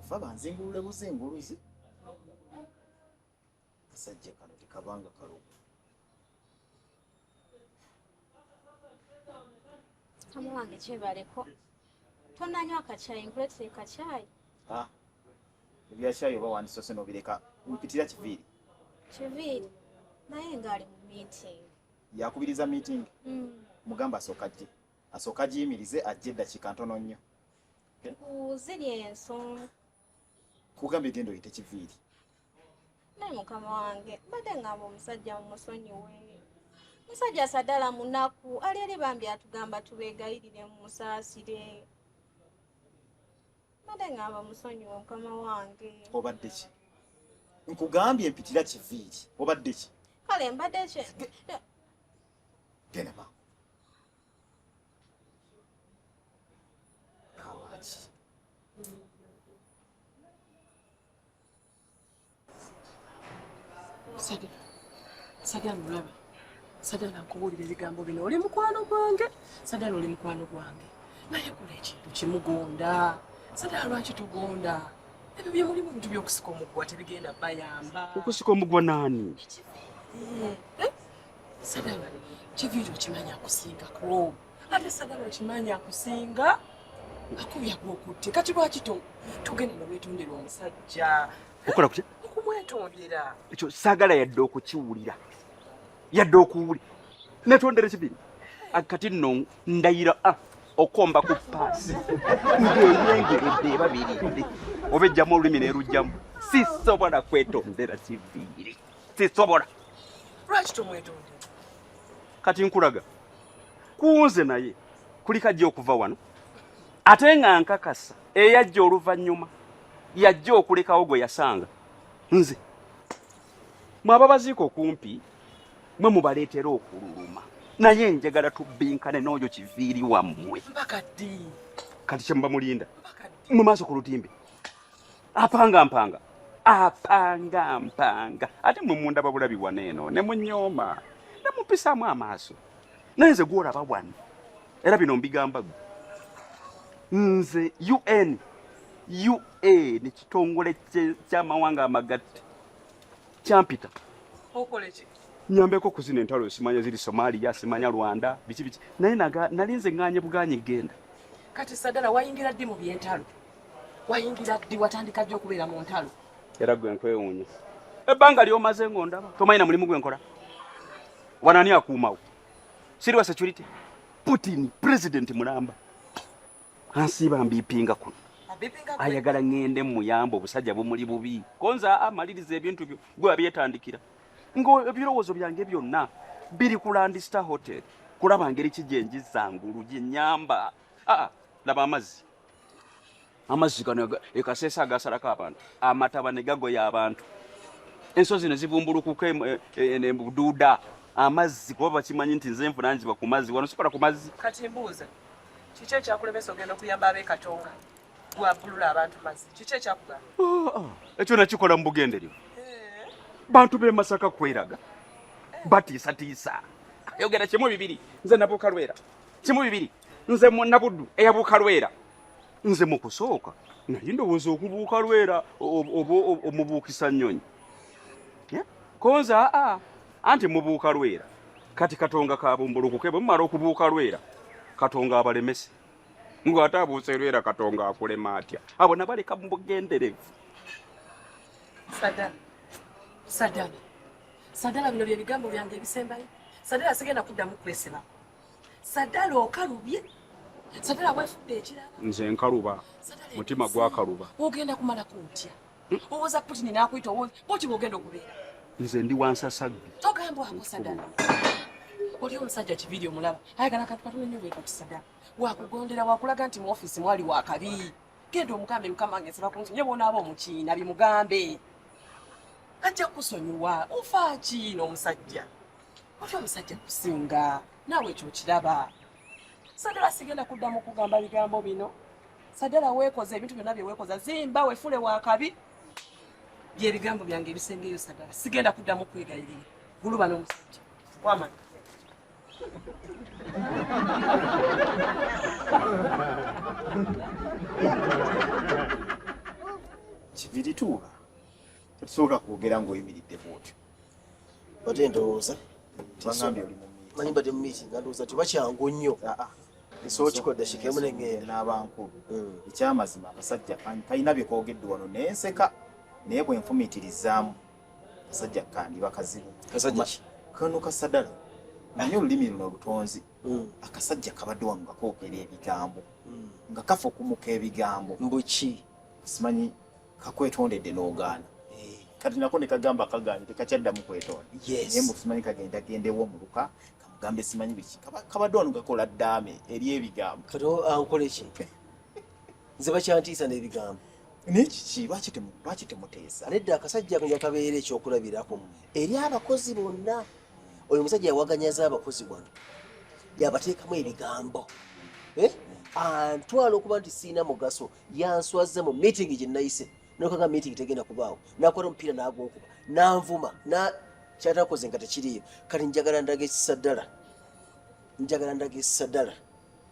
fa banzingulule buzinguluzi kasajja kano tekabanga kalugu. Kama wange kyebaleko tonanywa akacyayi nkuletera kacyayi. Ebya cyayi oba wandisose n'obireka mpitira Kiviiri. Kiviiri naye ngaali mu meeting. Yakubiriza meeting? Mugamba asooka agiyimirize ajje eddakiika ntono nnyo. Ziri ensonga. Kugamba egenda oyite Kiviiri. Naye mukama wange badde ngamba omusajja mumusonyiwe. Musajja Sadala munaku ali eri bambi atugamba tubeegayirire mu musaasire. Badde ngamba musonyiwe mukama wange. Obadde ki? Nkugambye mpitira Kiviiri. Obadde ki? Kale mbadde ki? Genda ma. Kawachi. Sadala mulaba. Sadala nkubuulira ebigambo bino oli mukwano gwange. Sadala oli mukwano gwange. Naye kola ekintu kimugonda. Sadala lwaki tugonda? Ebyo bye mulimu bintu by'okusika omugwa tebigenda bayamba. Okusika omugwa nani? Sadala Kiviiri okimanya akusingako. Ate Sadala okimanya akusinga akubya gw'okutte. Kati lwaki tugenda n'obwetondera omusajja? Okola kutya? Okumwetondera. Ekyo saagala yadde okukiwulira. Yadde okuwulira. Netondere Kiviiri. Akati nno ndayira okomba ku paasi. Ngeyengeredde babiridde. Obejjamu olulimi neerujjamu. Sisobola kwetondera Kiviiri. Sisobola. Lwaki tomwetondera? Kati nkulaga. Kunze naye kuli kajja okuva wano. Ate nga nkakasa eyajja oluvannyuma yajja okulekawo gwe yasanga. Nze mwababaziiko okumpi mwe mubaleetera okululuma. Naye njagala tubbinkane n'oyo Kiviiri wammwe. Mbakaddi. Kati kye muba mulinda. Mu maaso ku lutimbe. Apanga. Ate mwe mundaba bulabi waneeno ne munyooma. Ne mumpisaamu amaaso. Naye nze gw'olaba wano. Era bino mbigamba gwe. Nze UN kitongole ky'amawanga amagatte. Kyampita. Okole ki? Nyambeko kuzina entalo simanya ziri Somalia, simanya Rwanda, biki. Naye nalinze nganye buganye genda. Kati Sadala wayingira ddi mu by'entalo? Wayingira ddi watandika ddi okubeera mu ntalo? Era gwe nkwewuunya. Ebbanga ly'omaze ng'ondaba. Tomanyi na mulimu gwe nkola. Wanani akuumawo? Siri wa security? Putin, president mulamba. Ansiba mbipinga kuno. Ayagala ngende muyamba obusajja bumuli bubi. Konza amaliriza ebintu byo gwe abyetandikira. Ngo ebirowoozo byange byonna biri ku Landista Hotel. Kulaba ngeri kijenji zangulu ginyamba. Laba amazzi gano ekasesa agasalako abantu. Amataba ne gagoya abantu. Ensozi ne zibumbulukuka ne buduuda. Amazzi kuba bakimanyi nti nze nvunaanyizibwa ku mazzi wano sikola ku mazzi. Kati mbuuza kiki ekyakulemesa ogenda okuyamba ab'Ekatonga gwabulula abantu mazzi? Kiki ekyakugamba? Ekyo nakikola mu bugenderero. Bantu b'e Masaka kweraga batiisatiisa. Ayogera kimu bibiri nze nabuuka Lwera. Kimu bibiri nze Nabuddu eyabuuka Lwera. Nze mu kusooka naye ndowooza okubuuka Lwera omubuukisa nnyonyi. Konza anti mubuuka Lwera. Kati Katonga kabumbulukuke bwe mumala okubuuka Lwera. Katonga abalemese. Ngo ate abuuse Lwera Katonga akulema atya. Abo nabaleka mu bugenderevu. Sadala bino bye bigambo byange ebisembayo. Sadala sigenda kuddamu kweseba. Sadala okalubye. Sadala weefudde ekirala. Nze nkaluba. Mutima gwakaluba. Ogenda kumala kuntya. Owoza Putin n'akuyita bw'oti bw'ogenda okubeera. Nze ndi wansasagge. Togambwako Sadala. Oli omusajja Kiviiri omulaba. Ayagala akantu katono nnyo bwe kati Sadala. Wakugondera wakulaga nti mu ofiisi mwali wakabi. Genda omugambe Mukama ng'ensaba ku nsi nye bw'onaaba omukiina bimugambe. Ajja kusonyiwa. Ofa ki n'omusajja? Oli omusajja kusinga. Naawe ekyo kiraba. Sadala sigenda kuddamu kugamba bigambo bino. Sadala weekoza ebintu byonna bye weekoza. Zimba wefule wakabi. Bye bigambo byange ebisengeyo Sadala. Sigenda kuddamu kwegayirira. Guluba n'omusajja. Wamanya. kibirituuka tetusobola kwogera ng'oyimiridde bwotyo bate ndowooza bangambye oli mu meeting. manyi badde mu meeting nga ndowooza tibakyangu nnyo so kikodde kikemu negenda n'abankulu ekyamazima abasajja kalina bye koogeddwa wano nenseka naye bwe nfumiitirizaamu abasajja kandi bakazibu kasajja ki kano kasadala naye olulimi luno olutonzi akasajja kabadde wano nga koogera ebigambo nga kafa okumuka ebigambo mbuki simanyi kakwetondedde n'ogaana kati nako ne kagamba kagaanye tekakyaddamu kwetonda naye mbu simanyi kagenda gendewo omuluka kamugambe simanyi biki kabadde wano gakola ddaame eri ebigambo kati ankole ki nze bakyantiisa n'ebigambo naye kiki lwaki temuteesa nedda akasajja kanya kabeera ekyokulabirako eri abakozi bonna oyo omusajja yawaganyaza abakozi wano yabateekamu ebigambo antwala okuba nti siina mugaso yanswaza mu meeting gye nayise nokaga meeting tegenda kubaawo nakwata omupiira n'agwokuba nanvuma kyatakoze nga tekiriyo kati njagala ndaga ekisaddala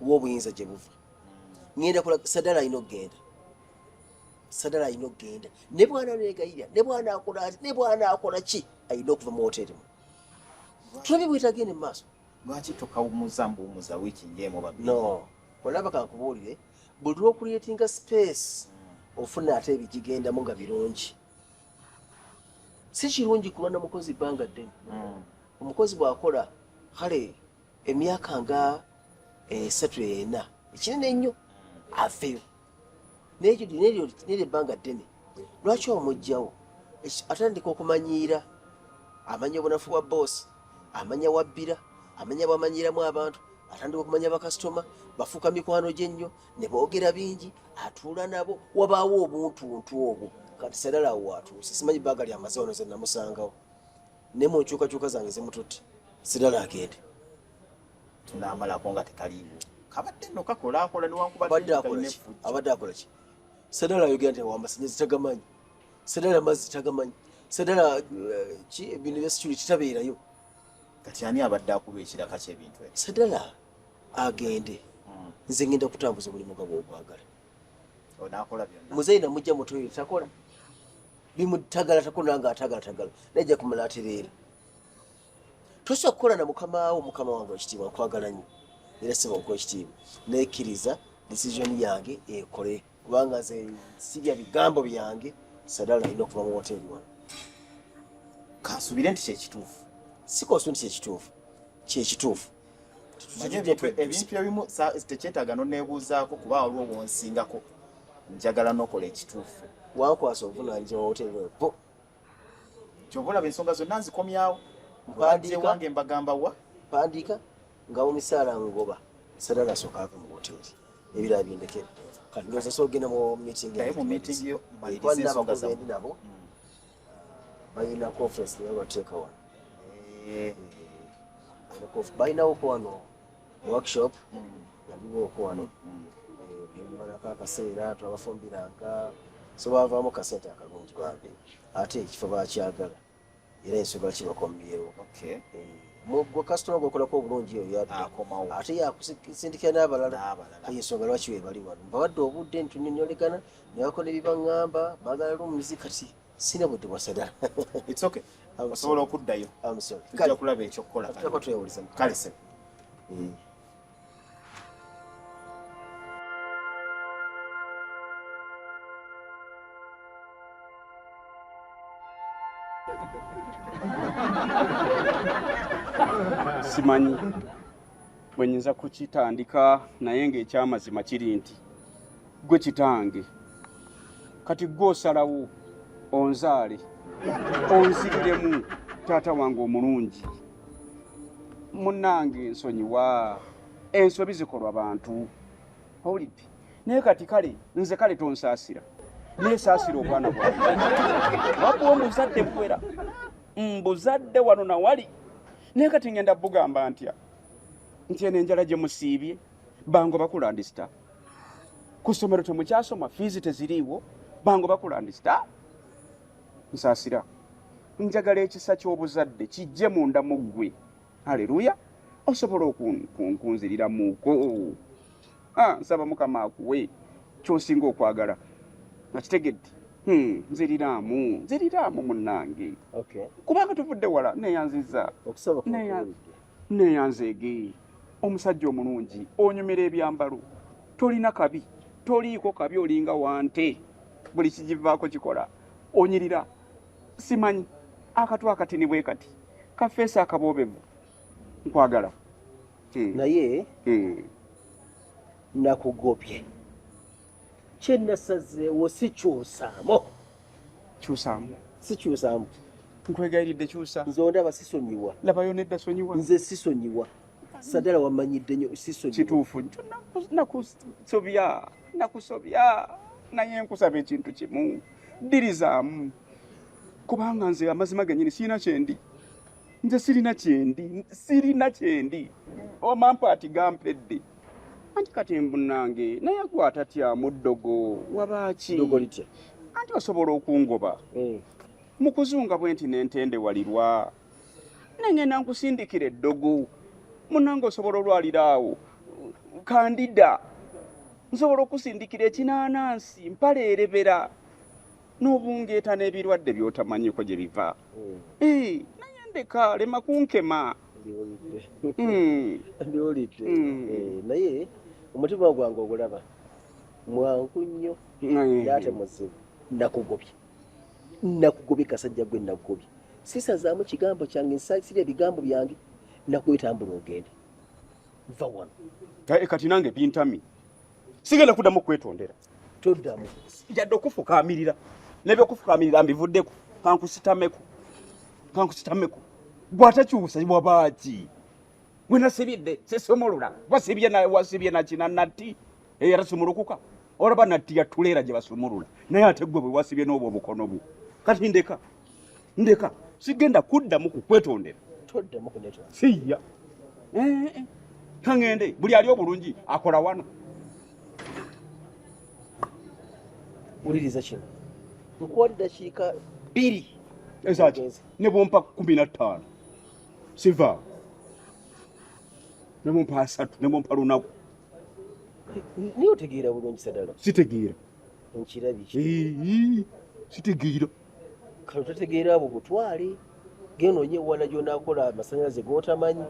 w'obuyinza gye buva ngenda kola saddala alina okgenda ne bwana negayirira ne bwana akola ati ne bwana akola ki alina okuva mu hoteri mu tulabye bwetagende mu maaso lwaki tokawumuza mbuwumuza wiiki njeemu babiri no olaba kankubuulire buli lw'okuliyetinga space ofuna ate ebigigendamu nga birungi si kirungi kulwana mukozi bbanga ddene omukozi bw'akola kale emyaka nga 3-4 ekinene ennyo aveyo neryo ebbanga ddene lwaki omugjawo atandika okumanyiira amanya obunafu bwa boosi amanya wabbira amanya bwamanyiramu abantu atandika okumanya bakasitoma bafuuka mikwano gye nnyo ne boogera bingi atuula nabo wabaawo obuntuntu obwo kati sadala awo watuuse simanyi bbaaga lyamaze wano ze namusangawo ne mu nkyukakyuka zange zimututte sadala agende tunamalako nga tekaliiwo kabadde nno kakolakola abadde akola ki sadala ayogera nti wamasanyazi tagamanyi sadala mazzi tagamanyi sadala ki ebintu bya security tabeerayo kati ani abadde akuba ekiraka ky'ebintu ebyo sadala agende nze ngenda kutambuza omulimu nga bw'ogwagala onaakola byonna muzeyi namujja mutoyo takola bimutagala takola nga atagala najja kumala atereera tosobola kukola na mukama wange ekitiibwa nkwagala nnyo era siba nkuwa ekitiibwa nekkiriza decision yange ekole kubanga nze sirya bigambo byange sadala alina okuva mu hoteri wano kansubire nti kyekituufu sikosu nti kyekituufu ebintu ebimu tekyetaaga noneebuuzaako kuba waliwo wonsingako njagala nokola ekituufu wankwasa obuvunaanyizibwa mu hoteri bo kyova olaba ensonga zonna nzikomyawo wange mbagamba wa mpandiika nga mu misaala ngoba sadala asooka ave mu hoteri ebirala byendekere kati ndowooza so ogenda mu meeting n'abakozi nabo balina conference naye bateeka wano balinawo wano workshop yaliwo wano malako akaseera twabafumbiranga so bavaamu kasente akalungi bambi ate ekifo bakyagala era ensonga kibakomyewo gwe kasitoma gwekolako obulungi eyo yadde ate yakusindikira n'abalala ensonga lwaki webali wano mbabadde obudde ntunyonyolegana nebakola ebibaŋŋamba baagala lumuzi kati sina budde bwa sadala osobola okuddayo tujja kulaba ekyokukola twewuliza kale se simanyi bwe nyinza kukitandika naye ng'ekyamazima kiri nti gwe kitange kati gwe osalawo onzaale onziddemu taata wange omulungi munnange ensonyiwa ensobi zikolwa bantu owulidde naye kati kale nze kale tonsaasira neesaasira obwana bwange wakuwa muzadde buwera mbuzadde wano nawali naye kati ngenda bugamba ntya nti eno enjala gye musiibye bango bakulandisita ku ssomero temukyasoma fiizi teziriiwo bango bakulandisita nsaasira njagala ekisa ky'obuzadde kijje munda mu ggwe haleluya osobola okunziriramuuko nsaba mukama akuwe ky'osinga okwagala nakitegedde nziriramu munnange Okay. kubanga tuvudde wala neyanziza Okusaba neyanzeege omusajja omulungi onyumira ebyambalo tolina kabi toliiko kabi olinga wante buli kigivaako kikola onyirira simanyi akatu akatini bwe kati kafeesa akaboobevu nkwagala naye nakugobye kyenasazeewo sikyusaamu nkwegayiridde kyusa nze ondaba sisonyiwa labayo nedda sonyiwa nze sisonyiwa sadala wamanyidde nnyo sisonyiwa kituufu nakusobya naye nkusaba ekintu kimu ddirizaamu kubanga nze amazima gennyini sirina kyendi nze sirina kyendi omampaati gampedde anti kati mbunange naye gwe atatyamu ddogo wabaaki dogo litya anti osobola okungoba mu kuzunga bwe nti n'entendewalirwa nengenda nkusindikira eddogo munange osobola olwalira awo kandida nsobola okusindikira ekinaanansi mpaleerebera n'obungeeta n'ebirwadde by'otamanyiko gye biva naye ndeka lema kunkema ndiwulidde naye omutima gwange ogulaba mwangu nnyo ate muzibu nakugobye kasajja gwe nakugobye sisazaamu kigambo kyange nsasira ebigambo byange nakwetambula ogende va wano kati nange bintami sigenda kuddamu okwetondera toddamu jadde okufukaamirira nebyokufukaamirira mbivuddeko kankusitameku bw'atakyusa wabaaki gwe nasibidde sesomolula wasibye nakina natti eyarasumulukuka olaba natti yatuleera gye basumulula naye ate gwe bwe wasibye n'obwo obukono bwo kati ndeka sigenda kuddamu kukwetondera toddamu kunetondera siya kangende buli ali obulungi akola wano wuliriza kino nkuwa ddakiika 2 ezaki ne bompa 15 siva ne bompa 3 ne bompa lunaku niyo otegeera bulungi sadala sitegeera nkirabiki sitegeera kale totegeera abo butwale genda onye ewala gyonaakola amasanyalaze g'otamanyi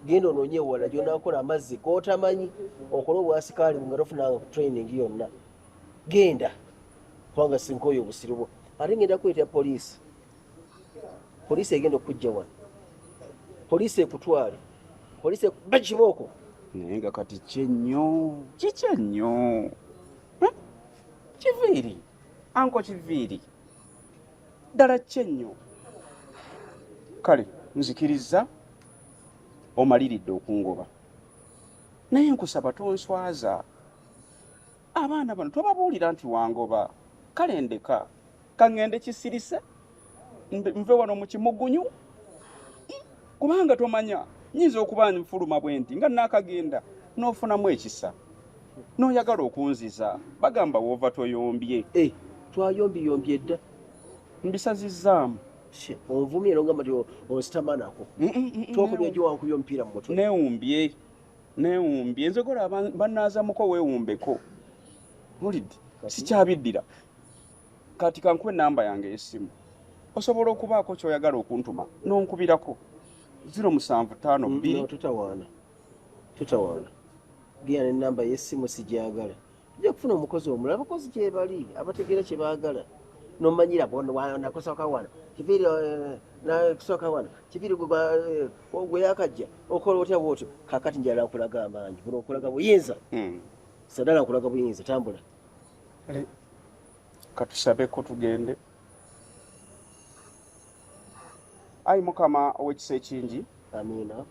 genda onoonye ewala gyonaakola amazzi g'otamanyi okola obwasikaali nga tofunanga ku training yonna genda kubanga sinkooyo obusiru bwo ate ngenda kweta poliisi egenda okujja wano poliisi ekutwale poliisi ekuba kibooko naye nga kati kikyenyo kiviiri anko kiviiri ddala kyenyo kale nzikiriza omaliridde okungoba naye nkusaba tonswaza abaana bano tobabuulira nti wangoba kale ndeka kaŋŋende kisirise nve wano mu kimugunyu kubanga tomanya nyinza okuba nfuluma bwe nti nga naakagenda n'ofunamu ekisa n'oyagala okunziza bagamba woova toyombye twayombiyombye dda mbisazizzaamu onvumye era ogamba ti onsitamanako tokubya gyo wankuyo omupiira mu mutwe neewumbye nzogola bannaazamuko weewumbeko mulidde sikyabiddira kati kankuwa enamba yange y'essimu osobola okubaako kyoyagala okuntuma n'onkubirako 07552 tutawaana genda n'enamba y'essimu sigyagala ojja kufuna omukozi omulala abakozi gyebali abategeera kye baagala nomanyira nakusooka wano kibiri nakusooka wano kibiri gwe yakajja okola otya bwotyo kakati njala nkulaga amaanyi buno okulaga buyinza sadala nkulaga buyinza tambula katusabeko tugende ayi mukama ow'ekisa ekingi amiina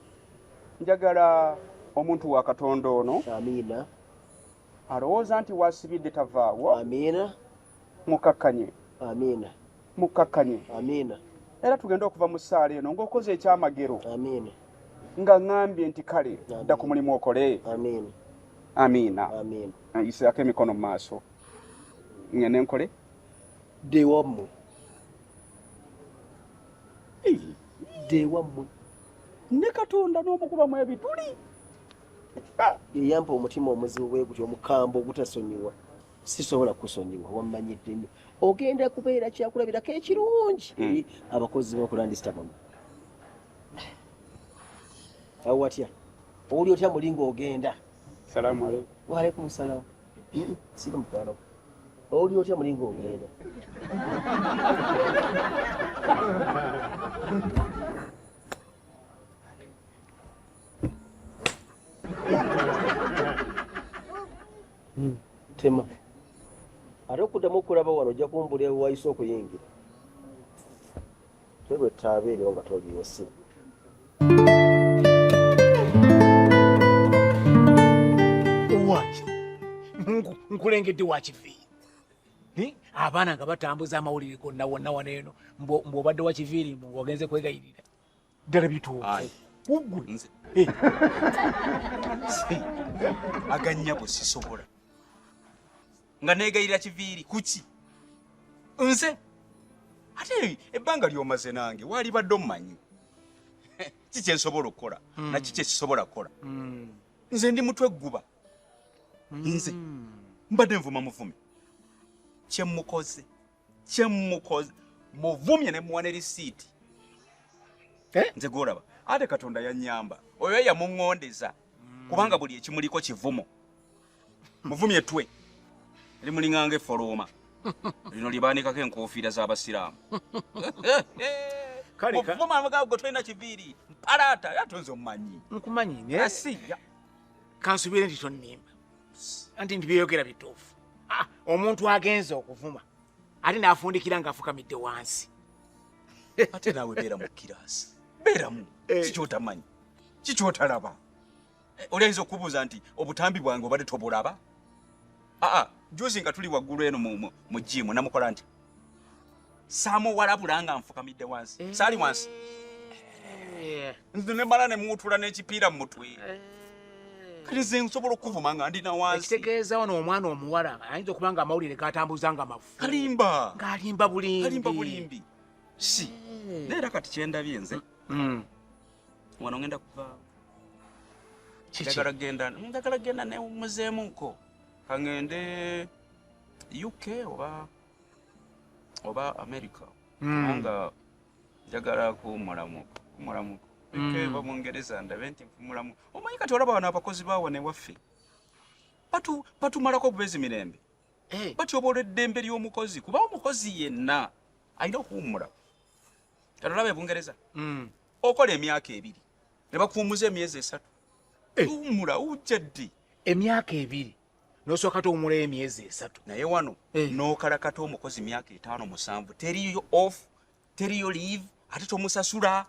njagala omuntu wa katonda ono amiina alowooza nti wasibidde tavaawo amiina mukakkanye amiina mukakkanye amiina era tugende okuva mu ssaala eno ng'okoze ekyamagero amiina nga ŋŋambye nti kale dda ku mulimu okole amiina amiina amiina yiseeko emikono mu maaso ngende nkole dewammwe dewammwe ne katonda n'omukubamu ebituli yeyampa omutima omuzibu bwe gutyo omukambwe ogutasonyiwa sisobola kusonyiwa wammanyidde nnyo ogenda kubeera kyakulabirako ekirungi eri abakozi b'okulandisitamu awo watya owuli otya mulinga ogenda Salamu alaykum. waalaikum salaam sika mukwano owuli otya mulinga ogenda tema ate okuddamu okulaba wano ojja kumbulira wayise okuyingira twebwe taabeerewo nga toliyosi waki nkulengedde wakiviiri abaana nga batambuza amawulire gonna wonna wano eno mbw'obadde wakiviiri ogenze kwegayirira ddala bituufu uggwe Aganyabo sisobola. Nga negayira kiviiri kuki? Nze ate ebbanga lyomaze nange wali badde omumanyi. Kiki ensobola okukola na kiki esisobola kukola. Nze ndi mutwe gguba. Nze mbadde nvuma muvumi. Kyemukoze muvumye ne muwane risiiti. Nze gwolaba ate Katonda yannyamba oyo yamuŋŋondeza kubanga buli ekimuliko kivumo. Muvumye twe limuliŋŋanga effolooma lino libaanikako enkofiira z'abasiraamu. Muvuma amagaago tolina kiviiri mpalaata yatonze omumanyi. nkumanyi naye kansuubire nti tonnimba anti nti byeyogera bituufu omuntu agenza okuvuma ate n'afundikira ng'afukamidde wansi Ate naawe beera mu kiraasi beeramu kikyotamanyi kikyotalaba. Oli okubuuza nti obutambi bwange obadde tobulaba? Juzi nga tuli waggulu eno mu jimu namukola nti saamuwalabula nga nfukamidde wansi saali wansi nze ne mala ne muutula n'ekipiira mu mutwe kati nze nsobola okuvuma nga ndina wansi. ekitegeeza wano omwana omuwala ayinza okuba nga amawulire gatambuza nga mafu ng'alimba bulimbi si neera kati kyendabye nze wano ngenda kuva njagala genda newumuzeemuko kangende UK oba America kubanga njagala kumulamuko ekeba mu Ngereza ndabe nti nfumulamu. Omanyi kati olaba wano abakozi baawo ne waffe batumalako bubezi mirembe batyobola eddembe ly'omukozi kuba omukozi yenna alina okuwummula. Kati olaba Bungereza okola emyaka 2 ne bakuwummuza emyezi 3 uwummula ujja ddi emyaka 2 n'osooka tuwummula emyezi 3 naye wano n'okalakata omukozi myaka 5-7 teriyo off teriyo leave ate tomusasula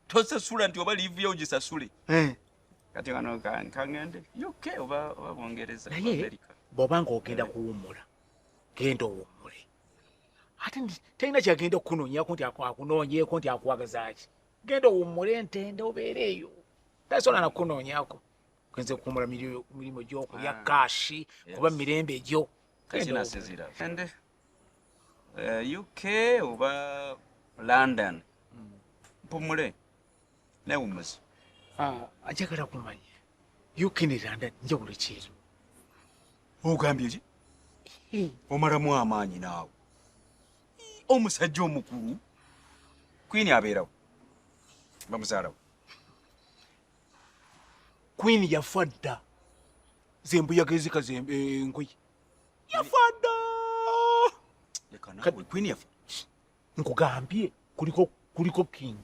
tosasula nti oba liivu yo ogisasule. Kati wano kangende UK oba Bungereza America bw'oba ng'ogenda kuwummula genda owummule ate terina kyagenda okukunoonyako nti akunoonyeeko nti akuwagazaaki genda owummule entende obeereeyo tasobola nakukunoonyako genze kuwummula mirimu gy'okulya kaashi kuba mirembe egyo kasinasizira ende UK oba London mpumule newummuze. Ajagala kumanya UK ne London njawulo ki? Ogambye ki? Omalamu amaanyi naawe omusajja omukulu Queen abeerawo bamuzaalawo. Queen yafa dda zembuyaga ezikaze engoye yafa dda. Leka naawe Queen yafa nkugambye kuliko king